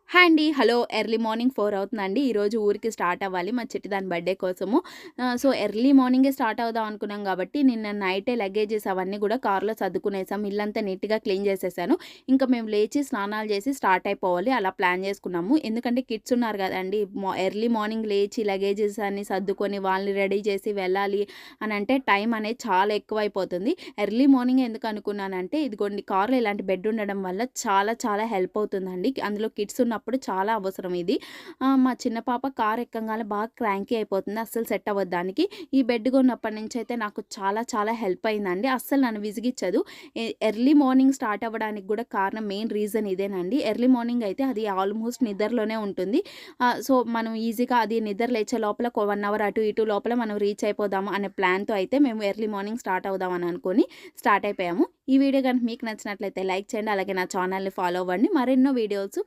Hi అండి. Hello. Early morning 4 అవుతుందండి. ఈరోజు ఊరికి స్టార్ట్ అవ్వాలి మా చిట్టి దాని బర్త్‌డే కోసము. సో, ఎర్లీ మార్నింగే స్టార్ట్ అవుదాం అనుకున్నాం కాబట్టి, నిన్న నైటే లగేజెస్ అవన్నీ గూడా కార్‌లో సర్దుకునేసాం. ఇల్లంతా నీట్‌గా క్లీన్ చేసేసాను. ఇంకా మేము లేచి స్నానాలు చేసి స్టార్ట్ అయిపోవాలి అలా ప్లాన్ చేసుకున్నాము. ఎందుకంటే కిడ్స్ ఉన్నారు గదండీ! ఎర్లీ మార్నింగ్ లేచి లగేజెస్ అన్నీ సర్దుకొని వాళ్ళని రెడీ చేసి వెళ్ళాలి అనంటే టైం అనేది చాలా ఎక్కువైపోతుంది. ఎర్లీ మార్నింగే ఎందుకు అనుకున్నానంటే, ఇదిగోండి కార్‌లో ఇలాంటి బెడ్ ఉండడం వల్ల చాలా చాలా హెల్ప్ అవుతుందండి. అందులో కిడ్స్ ఉన్నప్పుడు చాలా అవసరం ఇది. మా చిన్న పాప కార్ ఎక్కంగానే బాగా క్రాంకీ అయిపోతుంది. అస్సలు సెట్ అవ్వదు దానికి. ఈ బెడ్ కొన్నప్పటి నుంచయితే నాకు చాలా చాలా హెల్ప్ అయిందండి. అస్సలు నన్ను విసిగిచ్చదు. ఎర్లీ మార్నింగ్ స్టార్ట్ అవ్వడానికి గూడా కారణం మెయిన్ రీజన్ ఇదేనండి. ఎర్లీ మార్నింగ్ అయితే అది ఆల్మోస్ట్ నిద్రలోనే ఉంటుంది. సో, మనం ఈజీగా అది నిద్ర లేచే లోపల 1 అవర్ అటు ఇటు లోపల మనం రీచ్ అయిపోదాము అనే ప్లాన్‌తో అయితే మేము ఎర్లీ మార్నింగ్ స్టార్ట్ అవుదాం అని అనుకోని స్టార్ట్ అయిపోయాము. ఈ వీడియో గనుక మీకు నచ్చినట్లయితే లైక్ చేయండి. అలాగే నా ఛానెల్‌ని ఫాలో అవ్వండి. మరెన్నో వీడియోస్